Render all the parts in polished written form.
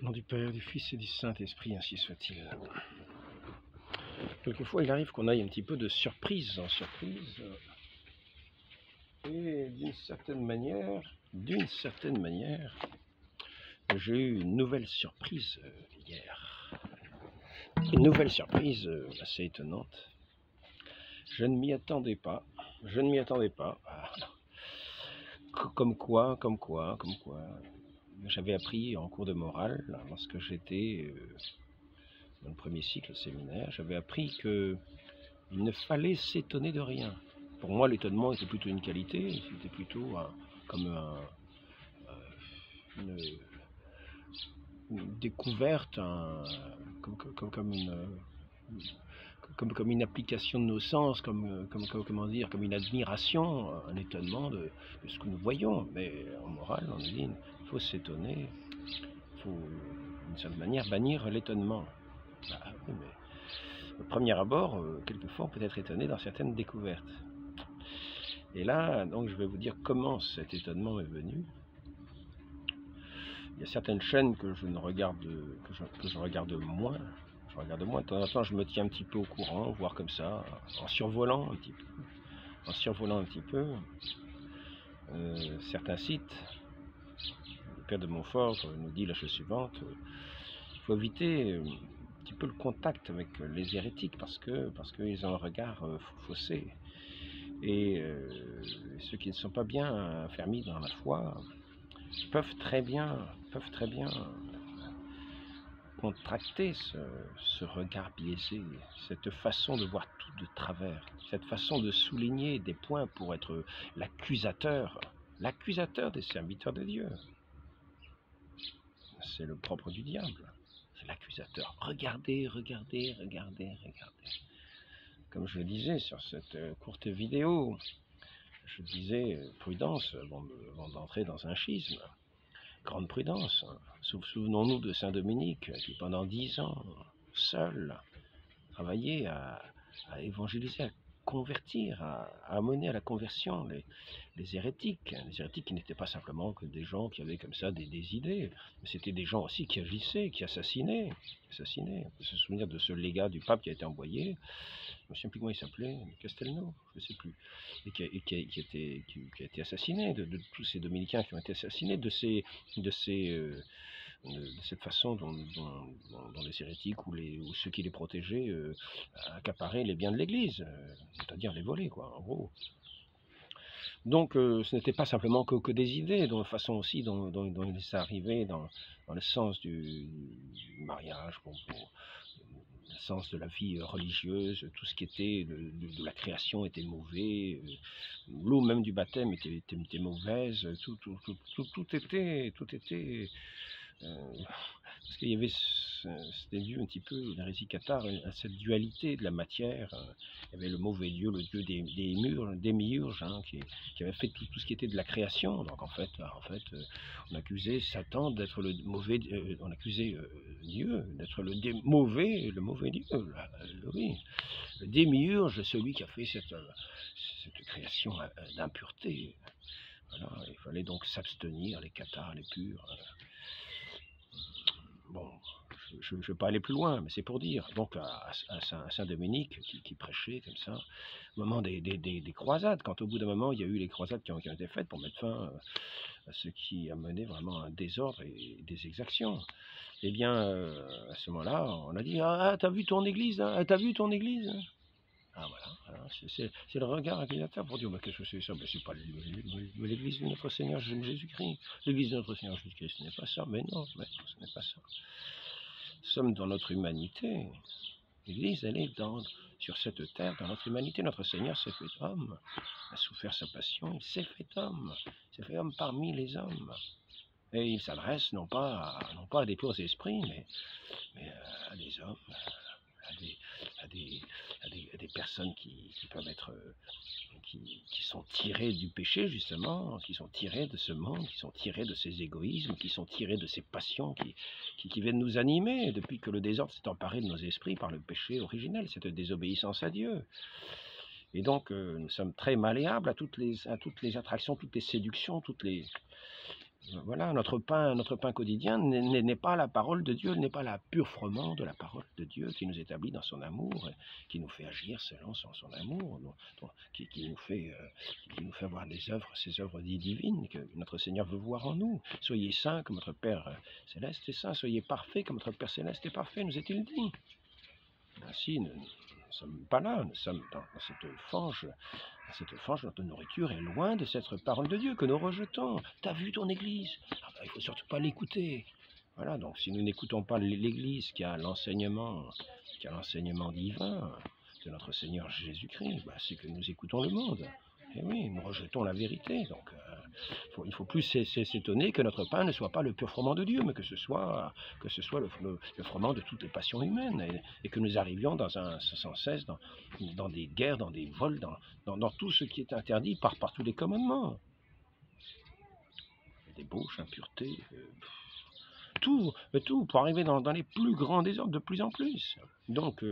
Au nom du Père, du Fils et du Saint-Esprit, ainsi soit-il. Quelquefois, il arrive qu'on aille un petit peu de surprise en surprise. Et d'une certaine manière, j'ai eu une nouvelle surprise hier. Une nouvelle surprise assez étonnante. Je ne m'y attendais pas. Comme quoi. J'avais appris en cours de morale, lorsque j'étais dans le premier cycle au séminaire, j'avais appris qu'il ne fallait s'étonner de rien. Pour moi, l'étonnement était plutôt une qualité, c'était plutôt une découverte, comme une application de nos sens, comme une admiration, un étonnement de ce que nous voyons. Mais en morale, on dit il faut s'étonner, il faut d'une certaine manière bannir l'étonnement. Oui, mais au premier abord, quelquefois on peut être étonné dans certaines découvertes. Et là, donc, je vais vous dire comment cet étonnement est venu. Il y a certaines chaînes que je regarde moins. De temps en temps, je me tiens un petit peu au courant, voire comme ça, en survolant un petit peu. Certains sites. Le père de Montfort nous dit la chose suivante: il faut éviter un petit peu le contact avec les hérétiques parce qu'ils ont un regard faussé. Et ceux qui ne sont pas bien affermis dans la foi peuvent très bien contracter ce regard biaisé, cette façon de voir tout de travers, cette façon de souligner des points pour être l'accusateur des serviteurs de Dieu. C'est le propre du diable, c'est l'accusateur. Regardez. Comme je le disais sur cette courte vidéo, je disais prudence avant d'entrer dans un schisme. Grande prudence. Souvenons-nous de Saint Dominique qui pendant 10 ans, seul, travaillait à évangéliser, à convertir, à amener à la conversion les hérétiques. Les hérétiques qui n'étaient pas simplement que des gens qui avaient comme ça des idées, mais c'était des gens aussi qui agissaient, qui assassinaient. On peut se souvenir de ce légat du pape qui a été envoyé. Je ne sais plus comment il s'appelait, Castelnau, je ne sais plus, et qui a été assassiné, de tous ces dominicains qui ont été assassinés, de cette façon dont les hérétiques ou ceux qui les protégeaient accaparaient les biens de l'Église, c'est-à-dire les voler, quoi, en gros. Donc ce n'était pas simplement que des idées, dont la façon aussi dont il s'est arrivé dans le sens du mariage, le sens de la vie religieuse, tout ce qui était de la création était mauvais, l'eau même du baptême était mauvaise, tout était parce qu'il y avait, c'était dû un petit peu, l'hérésie cathare, à cette dualité de la matière. Il y avait le mauvais Dieu, le Dieu des démiurges, qui avait fait tout ce qui était de la création. Donc en fait, on accusait Satan d'être le mauvais, on accusait Dieu d'être le mauvais Dieu. Oui, le démiurge, celui qui a fait cette création d'impureté. Voilà, il fallait donc s'abstenir, les cathares, les purs. Bon, je ne vais pas aller plus loin, mais c'est pour dire. Donc à Saint-Dominique, qui prêchait comme ça, au moment des croisades, quand au bout d'un moment il y a eu les croisades qui ont été faites pour mettre fin à ce qui a mené vraiment à un désordre et des exactions. Eh bien, à ce moment-là, on a dit: ah, t'as vu ton église, hein? T'as vu ton église, hein? Ah voilà, c'est le regard accusateur pour dire: bah, qu'est-ce que c'est ça? Ben, c'est pas l'église de notre Seigneur Jésus-Christ. L'église de notre Seigneur Jésus-Christ, ce n'est pas ça. Mais non, ce n'est pas ça. Nous sommes dans notre humanité. L'église, elle est sur cette terre, dans notre humanité. Notre Seigneur s'est fait homme, a souffert sa passion, il s'est fait homme. Il s'est fait homme parmi les hommes. Et il s'adresse non pas à des pauvres esprits, mais à des hommes, à des personnes qui peuvent être, qui sont tirées du péché justement, qui sont tirées de ce monde, qui sont tirées de ces égoïsmes, qui sont tirées de ces passions qui viennent nous animer depuis que le désordre s'est emparé de nos esprits par le péché originel, cette désobéissance à Dieu. Et donc nous sommes très malléables à toutes les attractions, toutes les séductions, Voilà, notre pain quotidien n'est pas la parole de Dieu, n'est pas la pure froment de la parole de Dieu qui nous établit dans son amour, qui nous fait agir selon son amour, qui nous fait voir ces œuvres divines que notre Seigneur veut voir en nous. Soyez saints comme votre Père céleste est saint, soyez parfaits comme votre Père céleste est parfait, nous est-il dit. Ainsi, nous ne sommes pas là, nous sommes dans cette fange, notre nourriture est loin de cette parole de Dieu que nous rejetons. T'as vu ton Église? Il ne faut surtout pas l'écouter. Voilà, donc si nous n'écoutons pas l'Église qui a l'enseignement divin de notre Seigneur Jésus-Christ, c'est que nous écoutons le monde. Et oui, nous rejetons la vérité. Donc, il faut plus s'étonner que notre pain ne soit pas le pur froment de Dieu, mais que ce soit le froment de toutes les passions humaines, et que nous arrivions sans cesse dans des guerres, dans des vols, dans tout ce qui est interdit par tous les commandements. Débauche, impureté, tout pour arriver dans les plus grands désordres de plus en plus. Donc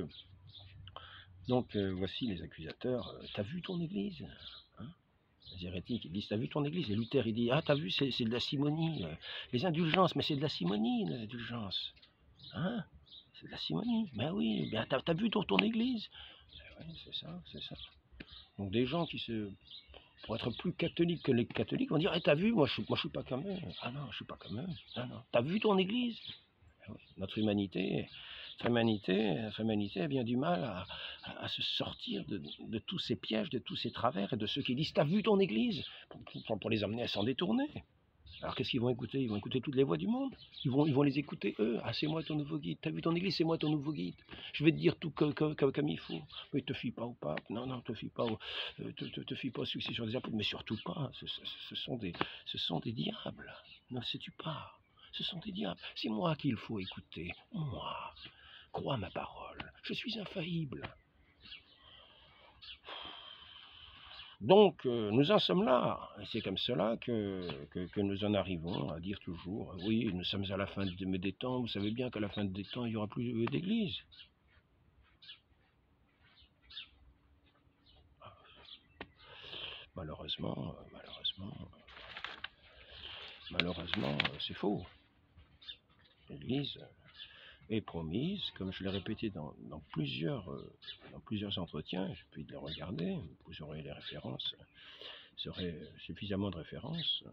voici les accusateurs. T'as vu ton Église? Les hérétiques, ils disent, t'as vu ton Église? Et Luther, il dit, t'as vu, c'est de la simonie. Les indulgences, mais c'est de la simonie, les indulgences. C'est de la simonie. Ben oui, t'as vu ton Église? Oui, c'est ça. Donc des gens pour être plus catholiques que les catholiques, vont dire, t'as vu, moi je suis pas comme eux. Ah non, je suis pas comme eux. Non. T'as vu ton Église? Oui, notre humanité a bien du mal à se sortir de tous ces pièges, de tous ces travers, et de ceux qui disent, t'as vu ton Église, pour les amener à s'en détourner. Alors qu'est-ce qu'ils vont écouter? Ils vont écouter toutes les voix du monde. Ils vont les écouter, eux. C'est moi ton nouveau guide. T'as vu ton Église? C'est moi ton nouveau guide. Je vais te dire tout comme il faut. Mais te fie pas au pape. Non, te fie pas te fie pas aux successions des apôtres. Mais surtout pas. Ce sont des diables. Ne sais-tu pas? Ce sont des diables. C'est moi qu'il faut écouter. Moi. Crois ma parole. Je suis infaillible. Donc, nous en sommes là, et c'est comme cela que nous en arrivons à dire toujours, oui, nous sommes à la fin des temps, vous savez bien qu'à la fin des temps, il n'y aura plus d'église. Malheureusement, c'est faux. L'église est promise, comme je l'ai répété dans plusieurs entretiens, je peux les regarder, vous aurez les références, vous aurez suffisamment de références.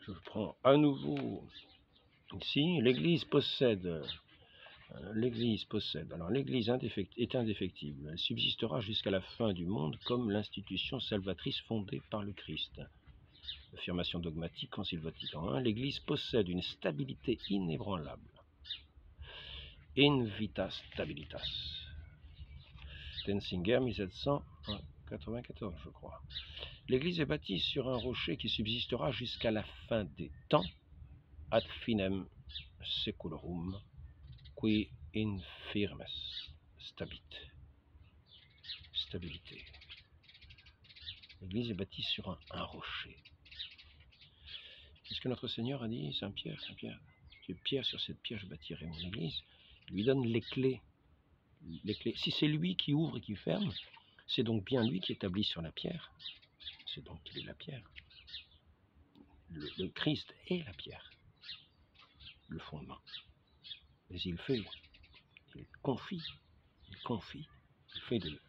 Je prends à nouveau ici, l'Église possède. Alors l'Église est indéfectible. Elle subsistera jusqu'à la fin du monde comme l'institution salvatrice fondée par le Christ. Affirmation dogmatique, Concile Vatican I. L'Église possède une stabilité inébranlable. In vita stabilitas. Denzinger, 1794, je crois. L'Église est bâtie sur un rocher qui subsistera jusqu'à la fin des temps, ad finem seculorum, qui infirmes stabilité. L'Église est bâtie sur un rocher. C'est ce que notre Seigneur a dit, Saint Pierre, Pierre, sur cette pierre je bâtirai mon Église. Il lui donne les clés. Si c'est lui qui ouvre et qui ferme, c'est donc bien lui qui établit sur la pierre. C'est donc qu'il est la pierre. Le Christ est la pierre, le fondement. Mais il confie de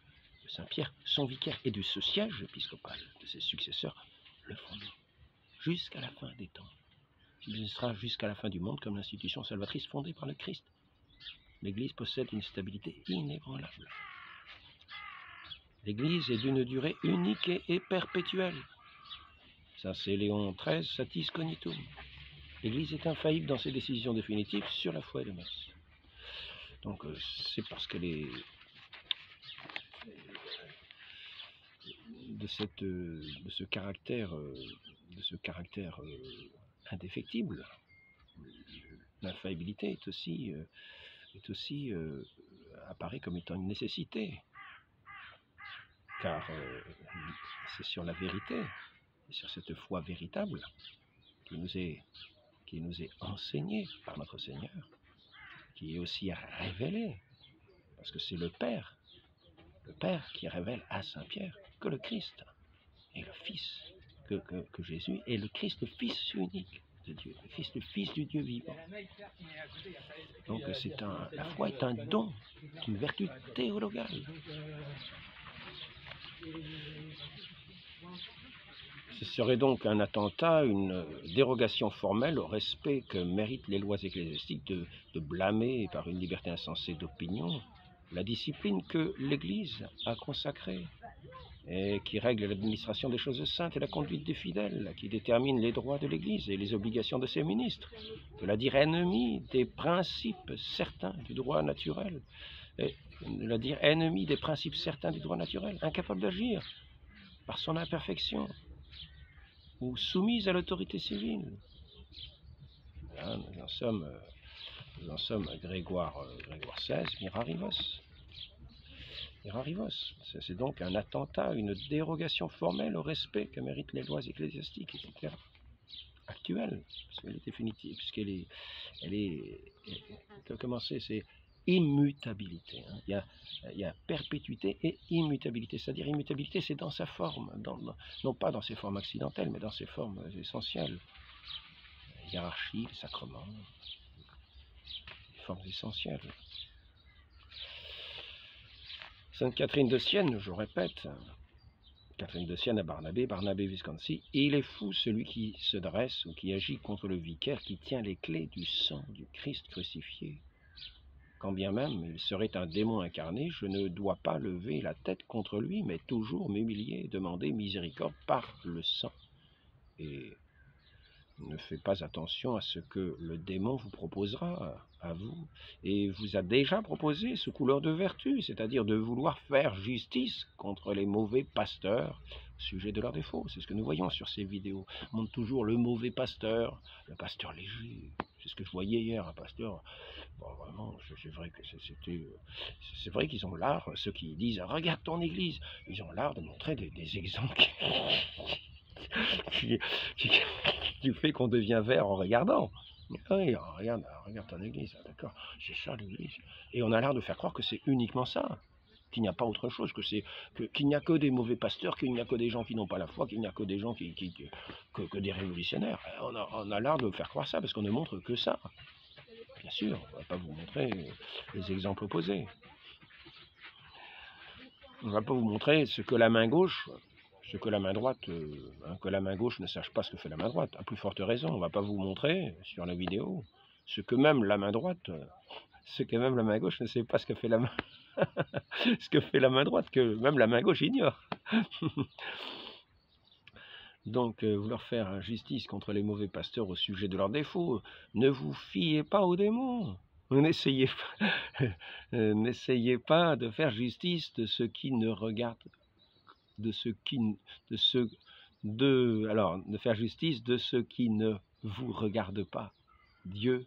Saint Pierre, son vicaire, et de ce siège épiscopal, de ses successeurs, le fondement, jusqu'à la fin des temps. Il sera jusqu'à la fin du monde comme l'institution salvatrice fondée par le Christ. L'Église possède une stabilité inébranlable. L'Église est d'une durée unique et perpétuelle. Ça, c'est Léon XIII, Satis Cognitum. L'Église est infaillible dans ses décisions définitives sur la foi et le mœurs. Donc, c'est parce qu'elle est de ce caractère indéfectible. L'infaillibilité apparaît comme étant une nécessité, car c'est sur la vérité, sur cette foi véritable qui nous est enseignée par notre Seigneur, qui est aussi révélée, parce que c'est le Père qui révèle à Saint Pierre que le Christ est le Fils, que Jésus est le Christ, le Fils unique de Dieu, le Christ, le Fils du Dieu vivant. Donc la foi est un don, une vertu théologale. Ce serait donc un attentat, une dérogation formelle au respect que méritent les lois ecclésiastiques de blâmer par une liberté insensée d'opinion la discipline que l'Église a consacrée et qui règle l'administration des choses saintes et la conduite des fidèles, qui détermine les droits de l'Église et les obligations de ses ministres, de la dire ennemie des principes certains du droit naturel, et de la dire ennemie des principes certains du droit naturel, incapable d'agir par son imperfection, ou soumise à l'autorité civile. Là, nous en sommes à Grégoire XVI, Mirarivos. C'est donc un attentat, une dérogation formelle au respect que méritent les lois ecclésiastiques, etc. Actuelles, parce qu'elle est définitive, comment c'est immutabilité. Hein. Il y a perpétuité et immutabilité. C'est-à-dire immutabilité, c'est dans sa forme, non pas dans ses formes accidentelles, mais dans ses formes essentielles. La hiérarchie, les sacrements, les formes essentielles. Sainte Catherine de Sienne, je répète, Catherine de Sienne à Barnabé, Barnabé Visconti, il est fou celui qui se dresse ou qui agit contre le vicaire qui tient les clés du sang du Christ crucifié. Quand bien même il serait un démon incarné, je ne dois pas lever la tête contre lui, mais toujours m'humilier et demander miséricorde par le sang. Et ne faites pas attention à ce que le démon vous proposera à vous, et vous a déjà proposé sous couleur de vertu, c'est-à-dire de vouloir faire justice contre les mauvais pasteurs au sujet de leurs défauts. C'est ce que nous voyons sur ces vidéos. On montre toujours le mauvais pasteur, le pasteur léger. C'est ce que je voyais hier, un pasteur. Bon, vraiment, c'est vrai qu'ils ont l'art, ceux qui disent « Regarde ton église », ils ont l'art de montrer des exemples du fait qu'on devient vert en regardant. Oui, regarde ton église, d'accord, c'est ça l'église. Et on a l'air de faire croire que c'est uniquement ça, qu'il n'y a pas autre chose, qu'il n'y a que des mauvais pasteurs, qu'il n'y a que des gens qui n'ont pas la foi, qu'il n'y a que des gens que des révolutionnaires. On a l'air de faire croire ça, parce qu'on ne montre que ça. Bien sûr, on ne va pas vous montrer les exemples opposés. On ne va pas vous montrer ce que la main gauche, ce que la main droite, que la main gauche ne sache pas ce que fait la main droite. À plus forte raison, on ne va pas vous montrer sur la vidéo ce que même la main droite, ce que même la main gauche ne sait pas ce que fait la main, ce que fait la main droite, que même la main gauche ignore. Donc, vouloir faire justice contre les mauvais pasteurs au sujet de leurs défauts, ne vous fiez pas aux démons. N'essayez pas de faire justice de ce qui ne regarde, de faire justice de ce qui ne vous regarde pas. Dieu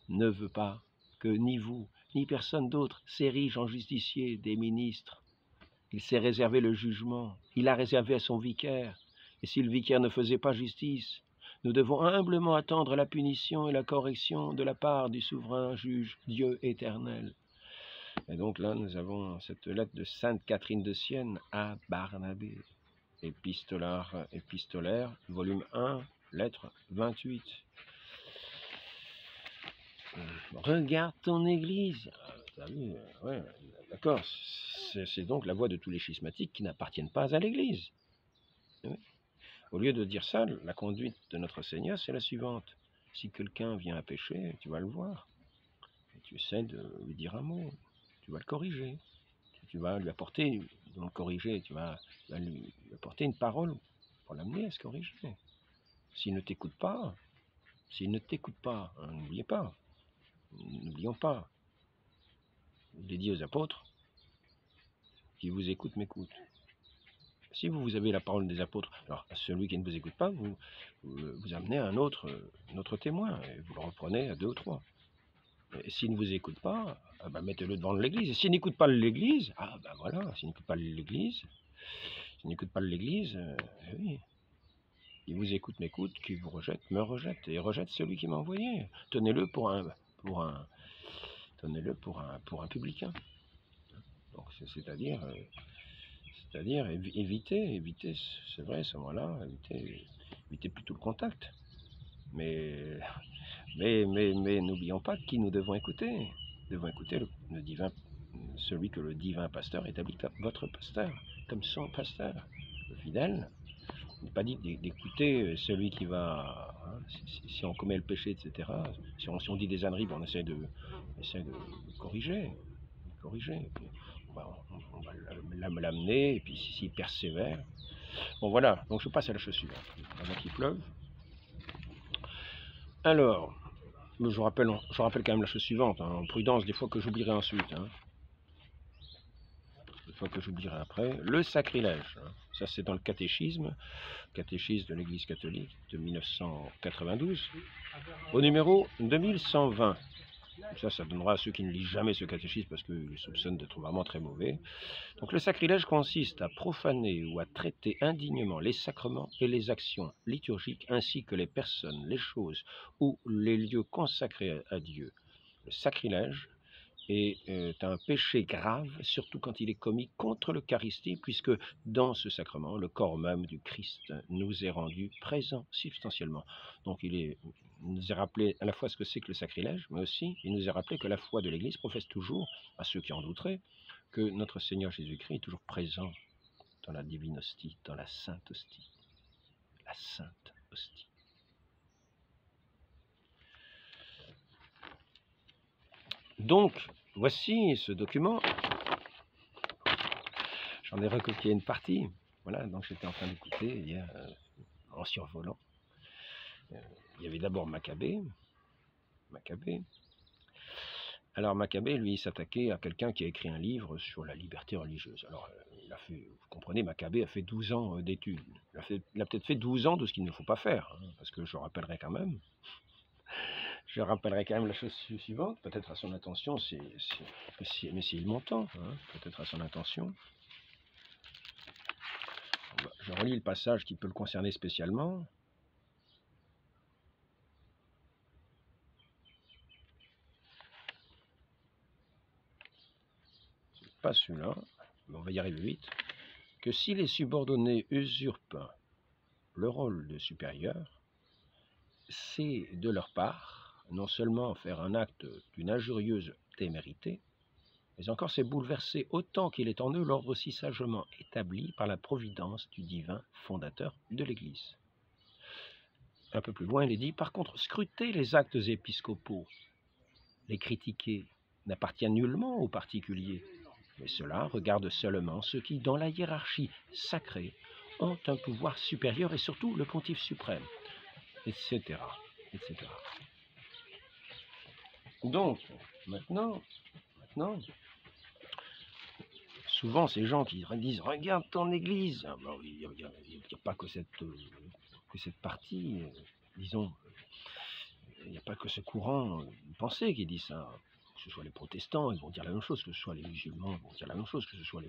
ne veut pas que ni vous, ni personne d'autre s'érige en justicier des ministres. Il s'est réservé le jugement, il l'a réservé à son vicaire. Et si le vicaire ne faisait pas justice, nous devons humblement attendre la punition et la correction de la part du souverain juge, Dieu éternel. Et donc là, nous avons cette lettre de Sainte Catherine de Sienne à Barnabé, épistolaire, volume 1, lettre 28. Regarde ton église. Ouais, d'accord, c'est donc la voix de tous les schismatiques qui n'appartiennent pas à l'église. Oui. Au lieu de dire ça, la conduite de notre Seigneur, c'est la suivante. Si quelqu'un vient à pécher, tu vas le voir. Et tu essaies de lui dire un mot. Tu vas le corriger. Tu vas lui apporter, dans le corriger, tu vas lui apporter une parole pour l'amener à se corriger. S'il ne t'écoute pas, n'oublions pas. Il est dit aux apôtres, qui vous écoute m'écoute. Si vous avez la parole des apôtres, alors celui qui ne vous écoute pas, vous amenez un autre témoin, et vous le reprenez à 2 ou 3. Et s'il ne vous écoute pas, mettez-le devant l'église. Et s'il n'écoute pas l'église, s'il n'écoute pas l'église, oui. Il vous écoute, m'écoute, qui vous rejette, me rejette, et rejette celui qui m'a envoyé. Tenez-le pour un publicain. Donc c'est-à-dire C'est-à-dire éviter, c'est vrai, à ce moment-là, éviter plutôt le contact. Mais n'oublions pas qui nous devons écouter. Nous devons écouter le divin, celui que le divin pasteur établit comme votre pasteur, comme son pasteur, le fidèle. Il n'est pas dit d'écouter celui qui va, hein, si on commet le péché, etc. Si on dit des âneries, on essaie de corriger. Et puis on va l'amener, et puis s'il persévère. Bon voilà, donc je passe à la chose suivante, avant qu'il pleuve. Alors, je rappelle quand même la chose suivante, hein, en prudence, des fois que j'oublierai ensuite. Hein. Des fois que j'oublierai après. Le sacrilège. Hein. Ça, c'est dans le catéchisme de l'Église catholique de 1992, au numéro 2120. Ça donnera à ceux qui ne lisent jamais ce catéchisme parce qu'ils soupçonnent d'être vraiment très mauvais. Donc le sacrilège consiste à profaner ou à traiter indignement les sacrements et les actions liturgiques ainsi que les personnes, les choses ou les lieux consacrés à Dieu. Le sacrilège est un péché grave, surtout quand il est commis contre l'Eucharistie, puisque dans ce sacrement, le corps même du Christ nous est rendu présent substantiellement. Donc il nous est rappelé à la fois ce que c'est que le sacrilège, mais aussi il nous est rappelé que la foi de l'Église professe toujours, à ceux qui en douteraient, que notre Seigneur Jésus-Christ est toujours présent dans la divine hostie, dans la sainte hostie. La sainte hostie. Donc, voici ce document. J'en ai recopié une partie. Voilà, donc j'étais en train d'écouter hier en survolant. Il y avait d'abord Maccabée. Alors Maccabée, lui, s'attaquait à quelqu'un qui a écrit un livre sur la liberté religieuse. Alors, il a fait, vous comprenez, Maccabée a fait 12 ans d'études. Il a peut-être fait 12 ans de ce qu'il ne faut pas faire, hein, parce que je rappellerai quand même la chose suivante, peut-être à son intention, mais s'il m'entend, hein, peut-être à son intention. Je relis le passage qui peut le concerner spécialement. Pas celui-là, mais on va y arriver vite. Que si les subordonnés usurpent le rôle de supérieur, c'est de leur part non seulement faire un acte d'une injurieuse témérité, mais encore c'est bouleverser autant qu'il est en eux l'ordre si sagement établi par la providence du divin fondateur de l'Église. Un peu plus loin, il est dit, par contre, scruter les actes épiscopaux, les critiquer, n'appartient nullement aux particuliers, mais cela regarde seulement ceux qui, dans la hiérarchie sacrée, ont un pouvoir supérieur et surtout le pontife suprême, etc. Donc, maintenant, souvent ces gens qui disent « Regarde ton église », il n'y a pas que cette partie, disons, il n'y a pas que ce courant de pensée qui dit ça. Que ce soit les protestants, ils vont dire la même chose, que ce soit les musulmans, ils vont dire la même chose, que ce soit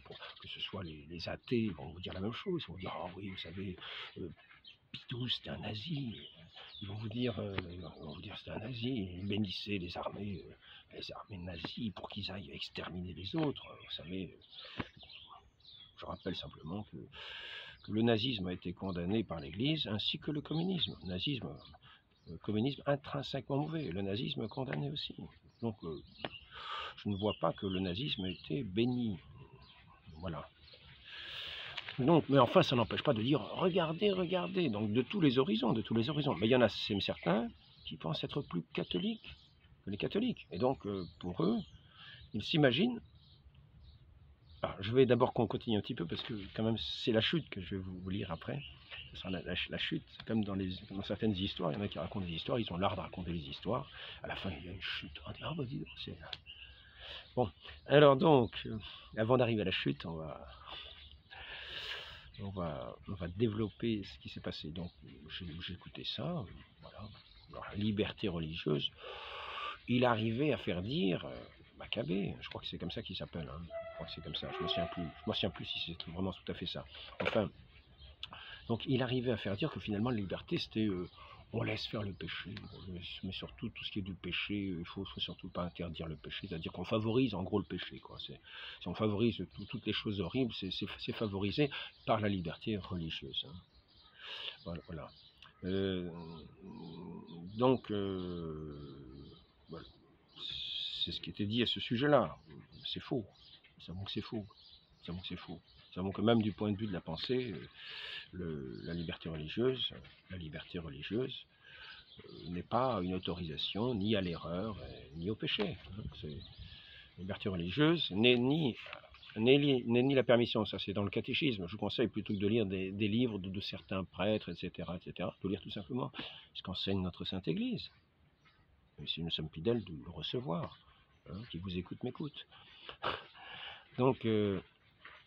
les athées, ils vont vous dire la même chose, ils vont dire « Ah oui, vous savez, Pitou, c'était un nazi », ils vont vous dire c'était un nazi, il bénissait les armées nazies pour qu'ils aillent exterminer les autres. Vous savez, je rappelle simplement que le nazisme a été condamné par l'Église ainsi que le communisme. Communisme intrinsèquement mauvais, le nazisme condamné aussi. Donc je ne vois pas que le nazisme ait été béni. Voilà. Donc, mais enfin, ça n'empêche pas de dire regardez, donc de tous les horizons. Mais il y en a certains qui pensent être plus catholiques que les catholiques. Et donc, pour eux, ils s'imaginent. Alors, je vais d'abord qu'on continue un petit peu parce que quand même c'est la chute que je vais vous lire après. Ce sera la chute, comme dans certaines histoires, il y en a qui racontent des histoires, ils ont l'art de raconter des histoires. À la fin, il y a une chute. On dit, ah bah dis donc, c'est là. Bon, alors donc, avant d'arriver à la chute, on va développer ce qui s'est passé. Donc, j'ai écouté ça, voilà. Alors, la liberté religieuse, il arrivait à faire dire Maccabée, je crois que c'est comme ça qu'il s'appelle, hein. Je crois que c'est comme ça, je me souviens plus si c'est vraiment tout à fait ça. Enfin, donc il arrivait à faire dire que finalement la liberté c'était on laisse faire le péché, mais surtout tout ce qui est du péché, il faut surtout pas interdire le péché, c'est-à-dire qu'on favorise en gros le péché, quoi. Si on favorise toutes les choses horribles, c'est favorisé par la liberté religieuse. Hein. Voilà. Donc, voilà. C'est ce qui était dit à ce sujet-là. C'est faux. Nous savons que c'est faux. Nous savons que c'est faux. Nous savons que même du point de vue de la pensée, la liberté religieuse n'est pas une autorisation ni à l'erreur ni au péché. La liberté religieuse n'est ni la permission, ça c'est dans le catéchisme. Je vous conseille plutôt que de lire des livres de certains prêtres, etc., de lire tout simplement ce qu'enseigne notre Sainte Église. Et si nous sommes fidèles, de le recevoir. Qui vous écoute m'écoute. Donc,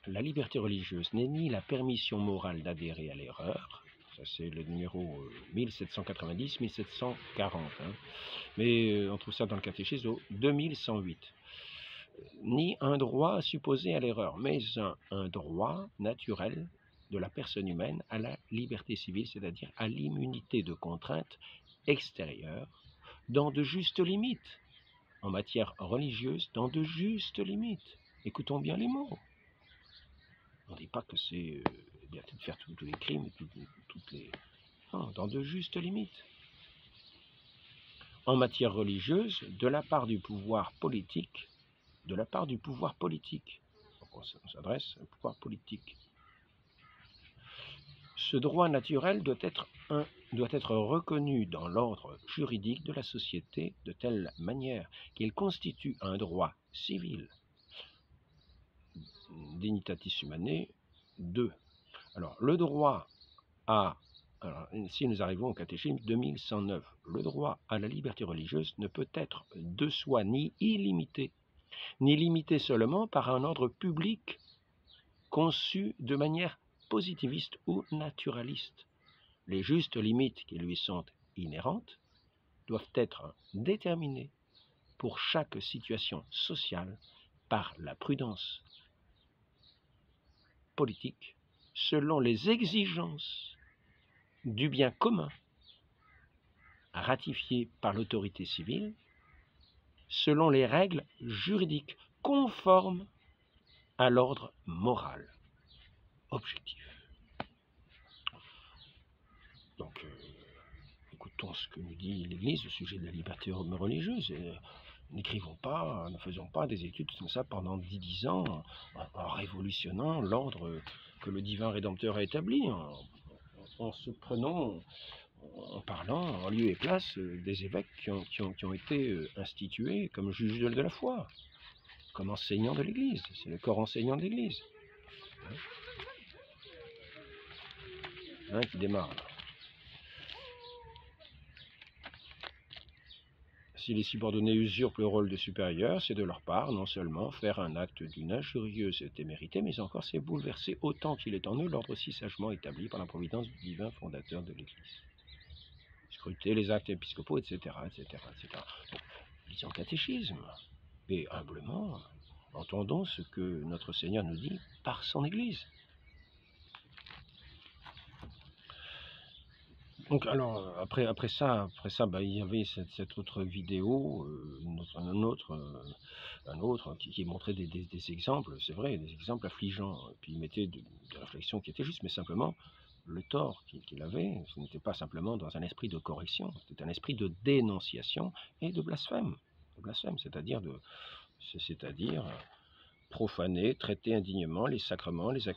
la liberté religieuse n'est ni la permission morale d'adhérer à l'erreur, ça c'est le numéro 1790-1740, mais on trouve ça dans le catéchisme au 2108, ni un droit supposé à l'erreur, mais un droit naturel de la personne humaine à la liberté civile, c'est-à-dire à l'immunité de contraintes extérieures, dans de justes limites, en matière religieuse, dans de justes limites. Écoutons bien les mots. On ne dit pas que c'est bien de faire tous les crimes, toutes les... Non, dans de justes limites. En matière religieuse, de la part du pouvoir politique, donc on s'adresse au pouvoir politique. Ce droit naturel doit être reconnu dans l'ordre juridique de la société de telle manière qu'il constitue un droit civil. Dignitatis Humanae 2. Alors, le droit à... Alors, si nous arrivons au catéchisme 2109, le droit à la liberté religieuse ne peut être de soi ni illimité, ni limité seulement par un ordre public conçu de manière positiviste ou naturaliste. Les justes limites qui lui sont inhérentes doivent être déterminées pour chaque situation sociale par la prudence politique selon les exigences du bien commun ratifié par l'autorité civile, selon les règles juridiques conformes à l'ordre moral objectif. Donc, écoutons ce que nous dit l'Église au sujet de la liberté religieuse. N'écrivons pas, ne faisons pas des études comme ça pendant 10 ans en révolutionnant l'ordre que le divin Rédempteur a établi, en se prenant, en parlant en lieu et place des évêques qui ont été institués comme juges de la foi, comme enseignants de l'Église. C'est le corps enseignant de l'Église qui démarre là. Si les subordonnés usurpent le rôle de supérieur, c'est de leur part non seulement faire un acte d'une injurieuse témérité, mais encore c'est bouleverser autant qu'il est en eux l'ordre si sagement établi par la providence du divin fondateur de l'Église. Scruter les actes épiscopaux, etc. Donc, lisons le catéchisme, et humblement, entendons ce que notre Seigneur nous dit par son Église. Donc alors après ça, il y avait cette autre vidéo, un autre qui montrait des exemples, c'est vrai, des exemples affligeants, et puis il mettait des réflexions qui étaient justes, mais simplement le tort qu'il avait, ce n'était pas simplement dans un esprit de correction, c'était un esprit de dénonciation et de blasphème, c'est-à-dire profaner, traiter indignement les sacrements, les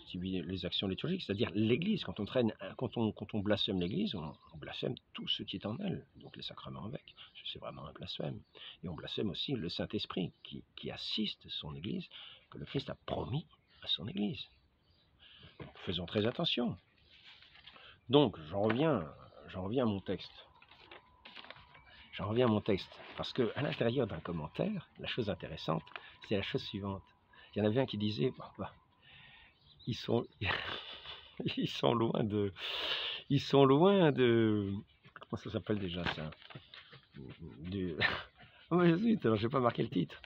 actions liturgiques, c'est-à-dire l'Église. Quand on blasphème l'Église, on blasphème tout ce qui est en elle, donc les sacrements avec. C'est vraiment un blasphème. Et on blasphème aussi le Saint-Esprit qui assiste son Église, que le Christ a promis à son Église. Donc, faisons très attention. Donc, j'en reviens à mon texte. Parce qu'à l'intérieur d'un commentaire, la chose intéressante, c'est la chose suivante. Il y en avait un qui disait, ils sont loin de, comment ça s'appelle déjà ça? Oh mais zut, alors j'ai pas marqué le titre.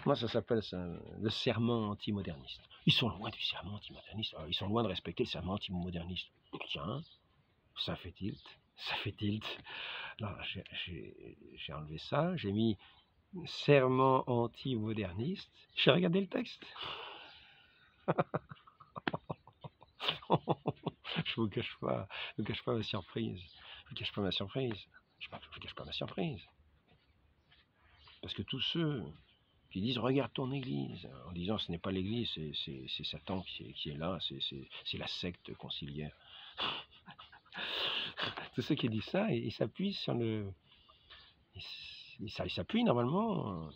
Comment ça s'appelle ça? Le serment antimoderniste. Ils sont loin du serment antimoderniste. Alors, ils sont loin de respecter le serment antimoderniste. Tiens, ça fait tilt. Ça fait tilt. Non, j'ai enlevé ça, j'ai mis serment anti-moderniste. J'ai regardé le texte. Je vous cache pas, je vous cache pas ma surprise. Je vous cache pas ma surprise. Je vous cache pas ma surprise. Parce que tous ceux qui disent regarde ton église, en disant ce n'est pas l'église, c'est Satan qui est là, c'est la secte conciliaire. Tous ceux qui disent ça, ils s'appuient sur le... Ils s'appuient normalement,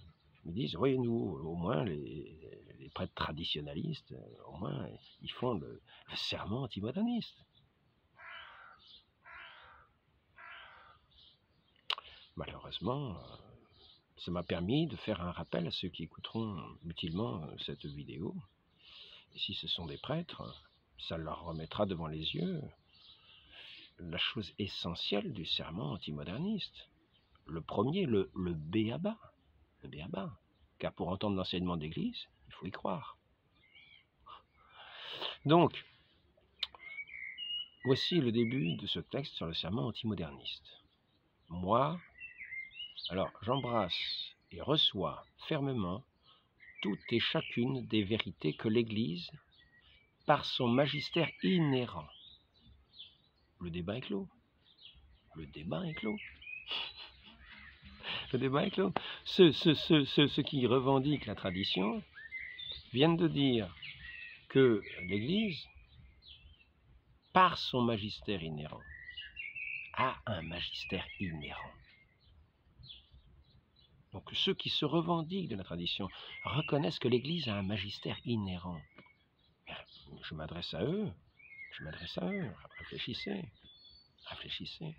ils disent oui, nous, au moins les prêtres traditionnalistes, au moins ils font le serment antimoderniste. Malheureusement, ça m'a permis de faire un rappel à ceux qui écouteront utilement cette vidéo. Et si ce sont des prêtres, ça leur remettra devant les yeux la chose essentielle du serment antimoderniste. Le premier, le b.a.-ba. Le b.a.-ba. Car pour entendre l'enseignement d'église, il faut y croire. Donc, voici le début de ce texte sur le serment antimoderniste. Moi, alors j'embrasse et reçois fermement toutes et chacune des vérités que l'Église, par son magistère inhérent. Le débat est clos. Le débat est clos. Le débat est clos. Ceux qui revendiquent la tradition viennent de dire que l'Église, par son magistère inhérent, a un magistère inhérent. Donc ceux qui se revendiquent de la tradition reconnaissent que l'Église a un magistère inhérent. Je m'adresse à eux, réfléchissez, réfléchissez.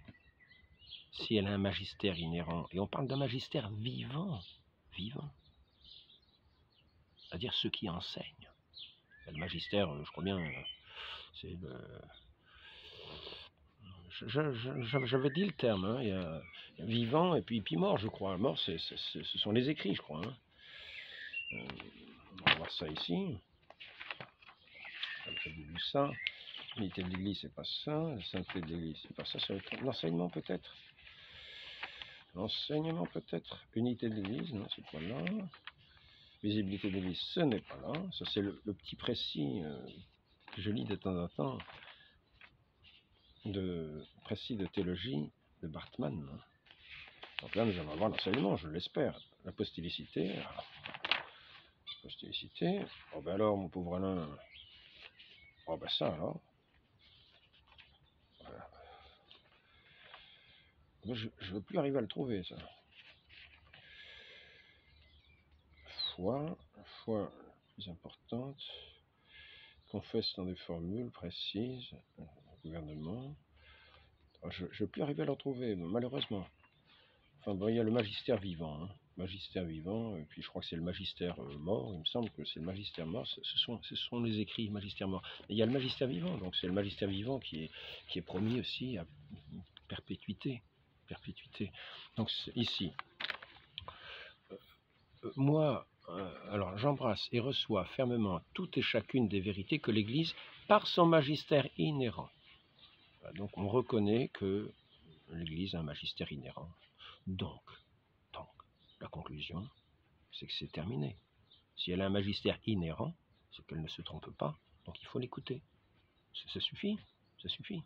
Si elle a un magistère inhérent, et on parle d'un magistère vivant, c'est-à-dire ceux qui enseignent. Le magistère, je crois bien, c'est le... J'avais dit le terme, hein, il y a vivant et puis mort, je crois. Mort, ce sont les écrits, je crois. Hein. On va voir ça ici. J'ai vu ça. L'unité de l'Église, c'est pas ça. La sainteté de l'Église, c'est pas ça. L'enseignement, peut-être. L'enseignement, peut-être. Unité de l'Église, non, c'est pas là. Visibilité de l'Église, ce n'est pas là. Ça, c'est le petit précis que je lis de temps en temps. Précis de théologie de Bartman. Donc là, nous allons avoir l'enseignement, je l'espère. L'apostolicité. Apostolicité. Oh ben alors, mon pauvre Alain. Oh ben ça alors. Voilà. Je ne veux plus arriver à le trouver, ça. Foi plus importante. Confesse dans des formules précises. Gouvernement. Je ne veux plus arriver à le retrouver, malheureusement. Enfin, bon, il y a le magistère vivant. Hein. Magistère vivant, et puis je crois que c'est le magistère mort. Il me semble que c'est le magistère mort. Ce sont les écrits magistère mort. Et il y a le magistère vivant, donc c'est le magistère vivant qui est promis aussi à perpétuité. Donc ici, moi, alors j'embrasse et reçois fermement toutes et chacune des vérités que l'Église, par son magistère inhérent. Donc on reconnaît que l'Église a un magistère inhérent. Donc, la conclusion, c'est que c'est terminé. Si elle a un magistère inhérent, c'est qu'elle ne se trompe pas, donc il faut l'écouter. Ça suffit, ça suffit.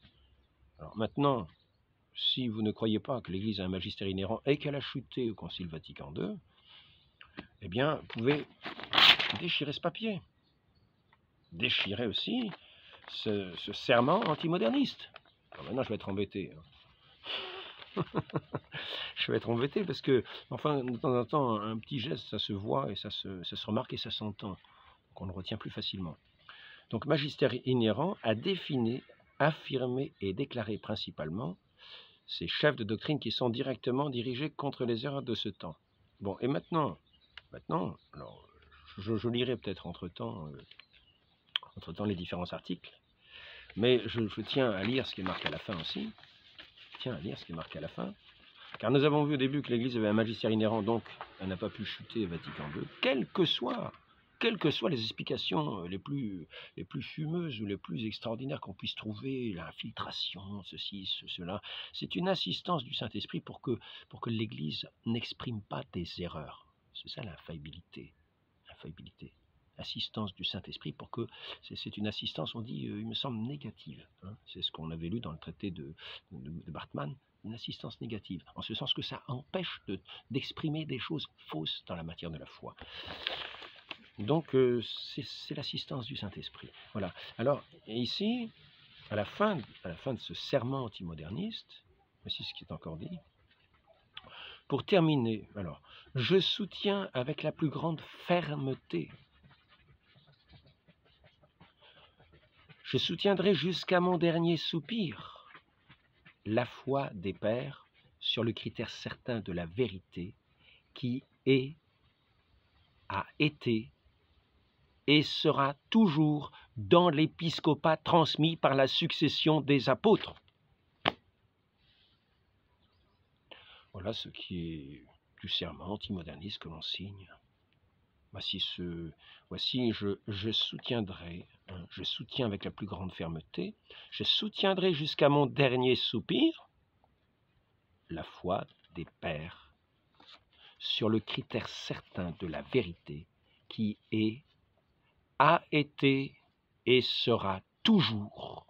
Alors maintenant, si vous ne croyez pas que l'Église a un magistère inhérent et qu'elle a chuté au Concile Vatican II, eh bien, vous pouvez déchirer ce papier. Déchirer aussi ce serment antimoderniste. Alors maintenant, je vais être embêté. Je vais être embêté parce que, enfin, de temps en temps, un petit geste, ça se voit et ça se remarque et ça s'entend. Donc on le retient plus facilement. Donc, magistère inhérent a défini, affirmé et déclaré principalement ces chefs de doctrine qui sont directement dirigés contre les erreurs de ce temps. Bon, et maintenant, alors, je lirai peut-être entre-temps les différents articles, mais je tiens à lire ce qui est marqué à la fin aussi. Car nous avons vu au début que l'Église avait un magistère inhérent, donc elle n'a pas pu chuter Vatican II, quel que soit quelles que soient les explications les plus fumeuses ou les plus extraordinaires qu'on puisse trouver, l'infiltration, ceci, cela, c'est une assistance du Saint-Esprit pour que l'Église n'exprime pas des erreurs. C'est ça l'infaillibilité. Assistance du Saint-Esprit pour que, c'est une assistance, on dit, il me semble, négative. Hein. C'est ce qu'on avait lu dans le traité de Bartman, une assistance négative, en ce sens que ça empêche d'exprimer des choses fausses dans la matière de la foi. Donc, c'est l'assistance du Saint-Esprit. Voilà. Alors, ici, à la fin de ce serment antimoderniste, voici ce qui est encore dit. Pour terminer, alors, je soutiens avec la plus grande fermeté. Je soutiendrai jusqu'à mon dernier soupir la foi des pères sur le critère certain de la vérité qui est, a été et sera toujours dans l'épiscopat transmis par la succession des apôtres. Voilà ce qui est du serment antimoderniste que l'on signe. Voici je soutiendrai, hein, je soutiens avec la plus grande fermeté, je soutiendrai jusqu'à mon dernier soupir la foi des pères sur le critère certain de la vérité qui est, a été et sera toujours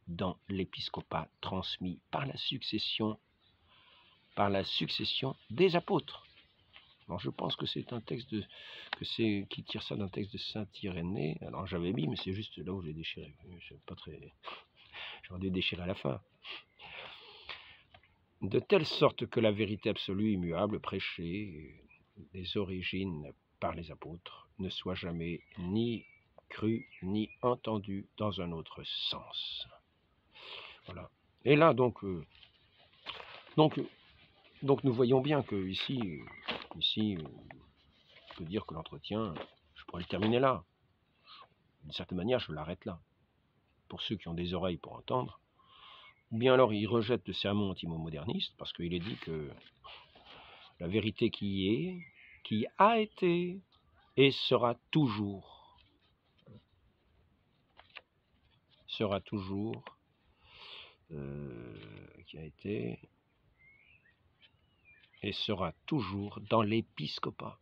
dans l'épiscopat transmis par la succession des apôtres. Alors je pense que c'est un texte qui tire ça d'un texte de Saint Irénée. Alors j'avais mis, mais c'est juste là où j'ai déchiré. J'aurais dû déchirer à la fin. De telle sorte que la vérité absolue, immuable, prêchée des origines par les apôtres, ne soit jamais ni crue ni entendue dans un autre sens. Voilà. Et là donc nous voyons bien que ici, on peut dire que l'entretien, je pourrais le terminer là. D'une certaine manière, je l'arrête là. Pour ceux qui ont des oreilles pour entendre, ou bien alors il rejette le sermon antimoderniste, parce qu'il est dit que la vérité qui a été et sera toujours, qui a été et sera toujours dans l'épiscopat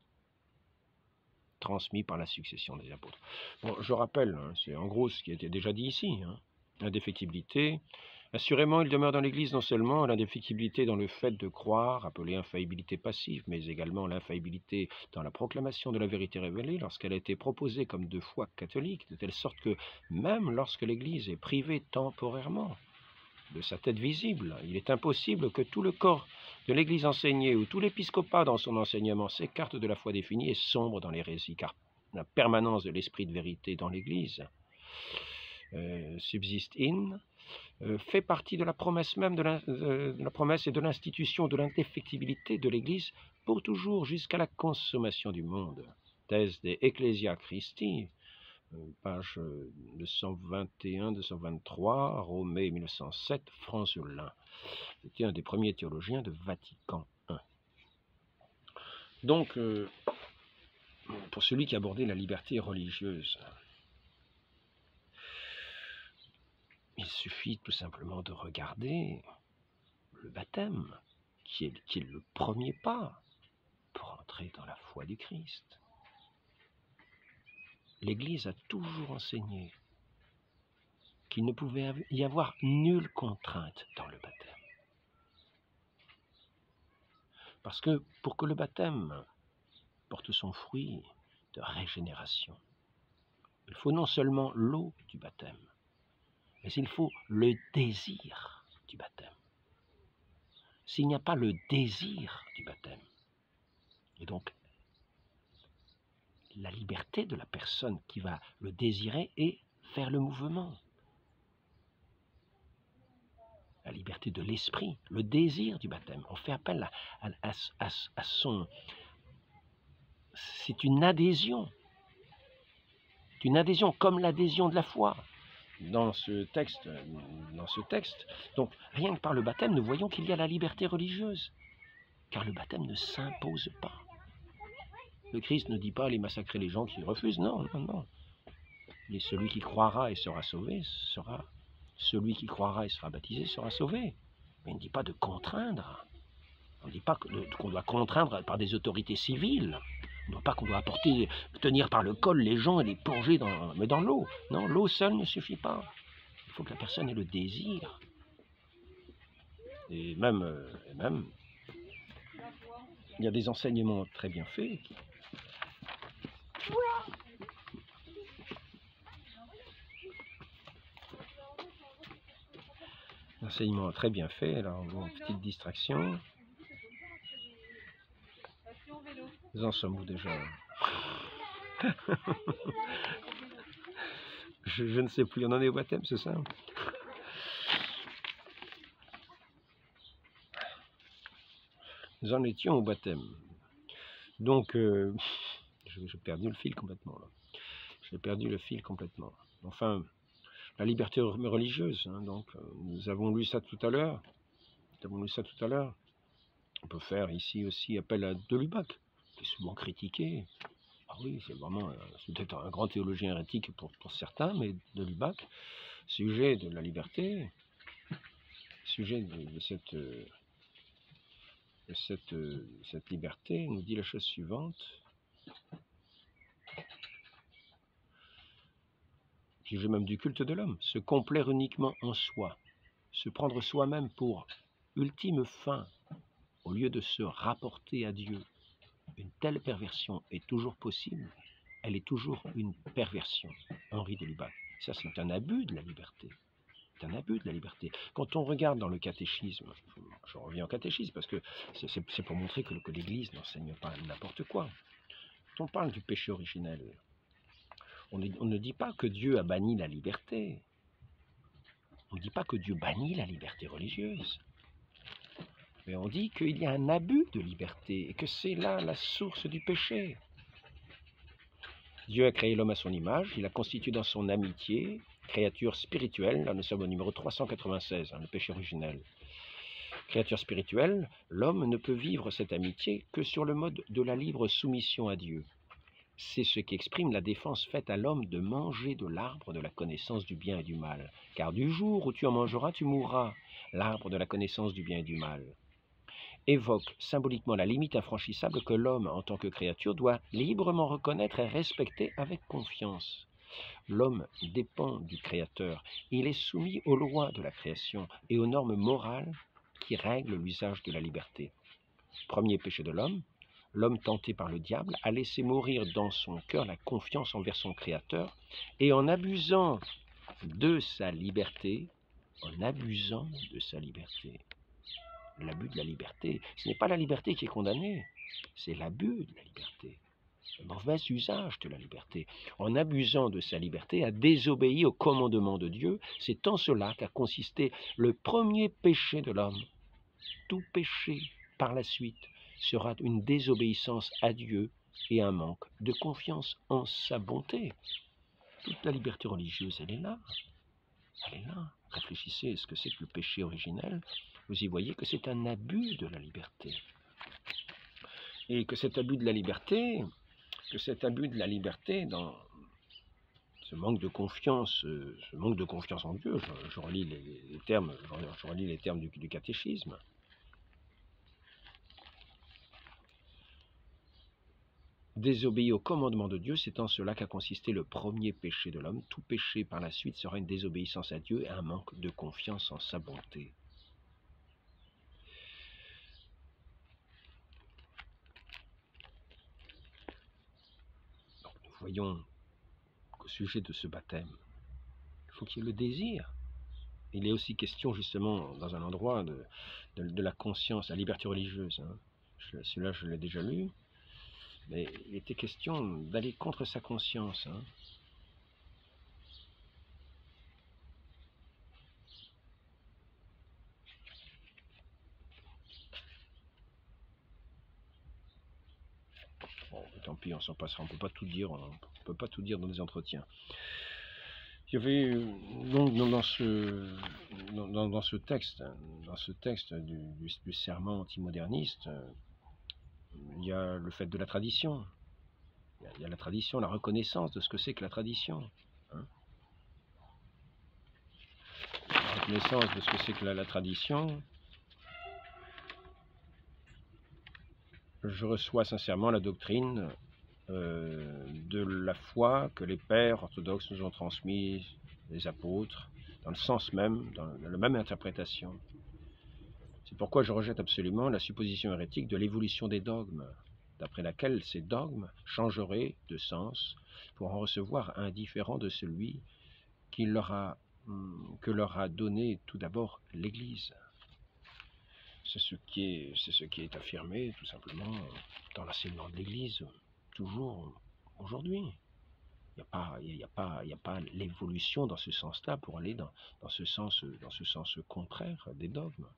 transmis par la succession des apôtres. Bon, je rappelle, hein, c'est en gros ce qui a été déjà dit ici, hein, l'indéfectibilité. Assurément, il demeure dans l'Église non seulement l'indéfectibilité dans le fait de croire, appelée infaillibilité passive, mais également l'infaillibilité dans la proclamation de la vérité révélée lorsqu'elle a été proposée comme de foi catholique, de telle sorte que même lorsque l'Église est privée temporairement de sa tête visible, il est impossible que tout le corps de l'Église enseignée ou tout l'épiscopat dans son enseignement s'écarte de la foi définie et sombre dans l'hérésie, car la permanence de l'esprit de vérité dans l'Église subsiste fait partie de la promesse même de la promesse et de l'institution de l'indéfectibilité de l'Église pour toujours jusqu'à la consommation du monde. Thèse des Ecclesia Christi, page 221-223, Romée 1907, Franzelin. C'était un des premiers théologiens de Vatican I. Donc, pour celui qui abordait la liberté religieuse, il suffit tout simplement de regarder le baptême, qui est le premier pas pour entrer dans la foi du Christ. L'Église a toujours enseigné qu'il ne pouvait y avoir nulle contrainte dans le baptême. Parce que pour que le baptême porte son fruit de régénération, il faut non seulement l'eau du baptême, mais il faut le désir du baptême. S'il n'y a pas le désir du baptême, et donc la liberté de la personne qui va le désirer et faire le mouvement, la liberté de l'esprit, le désir du baptême. On fait appel à son... C'est une adhésion comme l'adhésion de la foi. Dans ce texte, donc rien que par le baptême, nous voyons qu'il y a la liberté religieuse, car le baptême ne s'impose pas. Le Christ ne dit pas allez massacrer les gens qui refusent, non, non, non. Mais celui qui croira et sera sauvé sera... Celui qui croira et sera baptisé sera sauvé. Mais il ne dit pas de contraindre. On ne dit pas qu'on doit contraindre par des autorités civiles. On ne dit pas qu'on doit tenir par le col les gens et les plonger dans l'eau. Non, l'eau seule ne suffit pas. Il faut que la personne ait le désir. Et même il y a des enseignements très bien faits. Enseignement très bien fait. Alors, bon, petite distraction. Nous en sommes où déjà? je ne sais plus. On en est au baptême, c'est ça? Nous en étions au baptême. Donc, j'ai perdu le fil complètement. Là. J'ai perdu le fil complètement. Enfin, la liberté religieuse. Hein, donc, nous avons lu ça tout à l'heure. On peut faire ici aussi appel à de Lubac, qui est souvent critiqué. Ah oui, c'est vraiment peut-être un grand théologien hérétique pour certains, mais de Lubac, sujet de la liberté, sujet de cette liberté, nous dit la chose suivante. Sujet même du culte de l'homme, se complaire uniquement en soi, se prendre soi-même pour ultime fin, au lieu de se rapporter à Dieu. Une telle perversion est toujours possible, elle est toujours une perversion. Henri de Lubac. Ça, c'est un abus de la liberté. C'est un abus de la liberté. Quand on regarde dans le catéchisme, je reviens au catéchisme parce que c'est pour montrer que l'Église n'enseigne pas n'importe quoi. Quand on parle du péché originel, on ne dit pas que Dieu a banni la liberté. On ne dit pas que Dieu bannit la liberté religieuse. Mais on dit qu'il y a un abus de liberté et que c'est là la source du péché. Dieu a créé l'homme à son image, il a constitué dans son amitié, créature spirituelle, là nous sommes au numéro 396, le péché originel. Créature spirituelle, l'homme ne peut vivre cette amitié que sur le mode de la libre soumission à Dieu. C'est ce qui exprime la défense faite à l'homme de manger de l'arbre de la connaissance du bien et du mal. Car du jour où tu en mangeras, tu mourras, l'arbre de la connaissance du bien et du mal. Évoque symboliquement la limite infranchissable que l'homme, en tant que créature, doit librement reconnaître et respecter avec confiance. L'homme dépend du Créateur. Il est soumis aux lois de la création et aux normes morales qui règlent l'usage de la liberté. Premier péché de l'homme, l'homme tenté par le diable a laissé mourir dans son cœur la confiance envers son Créateur et en abusant de sa liberté, l'abus de la liberté, ce n'est pas la liberté qui est condamnée, c'est l'abus de la liberté, le mauvais usage de la liberté. En abusant de sa liberté, a désobéi au commandement de Dieu, c'est en cela qu'a consisté le premier péché de l'homme. Tout péché, par la suite, sera une désobéissance à Dieu et un manque de confiance en sa bonté. Toute la liberté religieuse, elle est là. Elle est là. Réfléchissez à ce que c'est que le péché originel. Vous y voyez que c'est un abus de la liberté. Et que cet abus de la liberté, dans ce manque de confiance en Dieu, je relis les termes, du catéchisme. Désobéir au commandement de Dieu, c'est en cela qu'a consisté le premier péché de l'homme. Tout péché par la suite sera une désobéissance à Dieu et un manque de confiance en sa bonté. Donc, nous voyons qu'au sujet de ce baptême, il faut qu'il y ait le désir. Il est aussi question justement dans un endroit de la conscience, la liberté religieuse. Celui-là, je l'ai déjà lu. Mais il était question d'aller contre sa conscience. Bon, tant pis, on s'en passera. On ne peut pas tout dire. On peut pas tout dire dans des entretiens. Il y avait donc dans ce texte du serment antimoderniste, il y a le fait de la tradition. Il y a la tradition, la reconnaissance de ce que c'est que la tradition. Hein. La reconnaissance de ce que c'est que la tradition. Je reçois sincèrement la doctrine de la foi que les pères orthodoxes nous ont transmise, les apôtres, dans le sens même, dans la même interprétation. C'est pourquoi je rejette absolument la supposition hérétique de l'évolution des dogmes, d'après laquelle ces dogmes changeraient de sens pour en recevoir un différent de celui que leur a donné tout d'abord l'Église. C'est ce qui est affirmé tout simplement dans l'enseignement de l'Église, toujours aujourd'hui. Il n'y a pas l'évolution dans ce sens-là pour aller dans ce sens contraire des dogmes.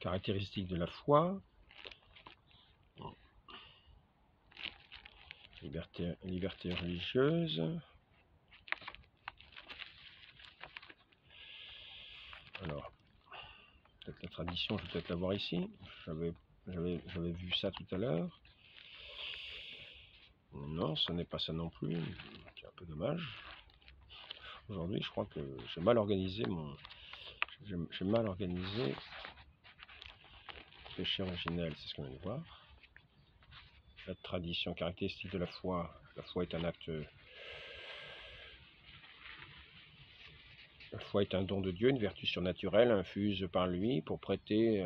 Caractéristiques de la foi. Liberté religieuse. Alors, peut-être la tradition, je vais peut-être la voir ici. J'avais vu ça tout à l'heure. Non, ce n'est pas ça non plus. C'est un peu dommage. Aujourd'hui, je crois que j'ai mal organisé le péché originel, c'est ce qu'on vient de voir. La tradition caractéristique de la foi. La foi est un acte. La foi est un don de Dieu, une vertu surnaturelle infuse par lui pour prêter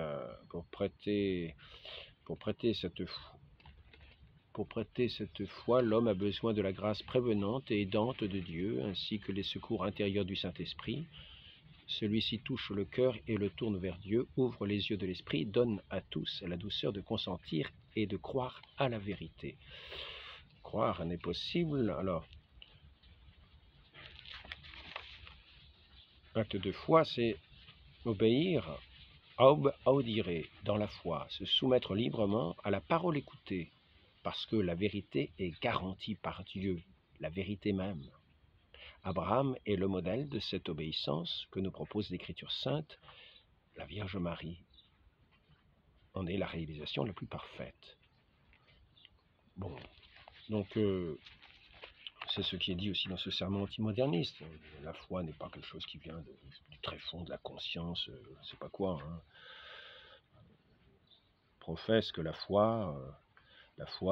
cette foi, l'homme a besoin de la grâce prévenante et aidante de Dieu, ainsi que les secours intérieurs du Saint-Esprit. Celui-ci touche le cœur et le tourne vers Dieu, ouvre les yeux de l'esprit, donne à tous la douceur de consentir et de croire à la vérité. Croire n'est possible, alors l'acte de foi, c'est obéir, audire dans la foi, se soumettre librement à la parole écoutée, parce que la vérité est garantie par Dieu, la vérité même. Abraham est le modèle de cette obéissance que nous propose l'Écriture sainte, la Vierge Marie en est la réalisation la plus parfaite. Bon, donc c'est ce qui est dit aussi dans ce sermon antimoderniste. La foi n'est pas quelque chose qui vient du tréfonds de la conscience, c'est pas quoi. Hein. Professe que la foi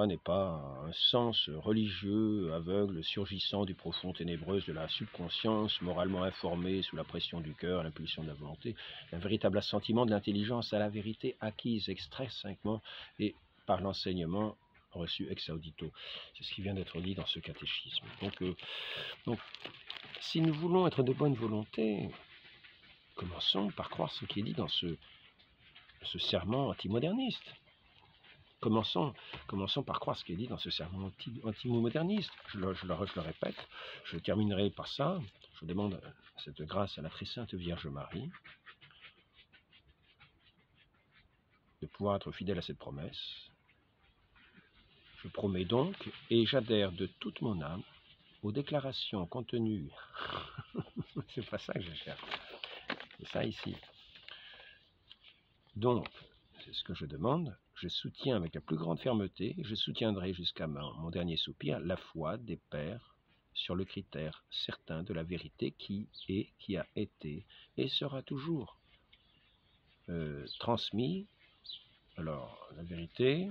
n'est pas un sens religieux, aveugle, surgissant du profond ténébreuse de la subconscience, moralement informé sous la pression du cœur, l'impulsion de la volonté, un véritable assentiment de l'intelligence à la vérité acquise extrinsèquement et par l'enseignement reçu ex audito. C'est ce qui vient d'être dit dans ce catéchisme. Donc, si nous voulons être de bonne volonté, commençons par croire ce qui est dit dans ce serment antimoderniste. Commençons par croire ce qui est dit dans ce serment antimoderniste. Je le répète, je terminerai par ça. Je demande cette grâce à la très sainte Vierge Marie de pouvoir être fidèle à cette promesse. Je promets donc, et j'adhère de toute mon âme aux déclarations contenues. C'est pas ça que je cherche. C'est ça ici. Donc, c'est ce que je demande. Je soutiens avec la plus grande fermeté, je soutiendrai jusqu'à mon dernier soupir, la foi des pères sur le critère certain de la vérité qui est, qui a été et sera toujours transmis. Alors, la vérité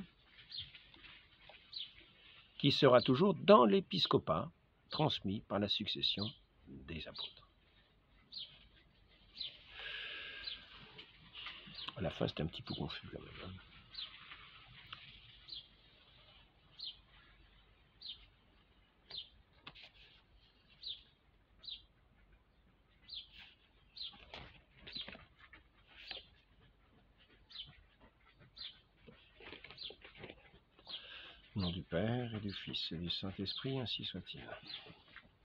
qui sera toujours dans l'épiscopat, transmis par la succession des apôtres. À la fin, c'était un petit peu confus quand même. Hein. Au nom du Père et du Fils et du Saint-Esprit, ainsi soit-il.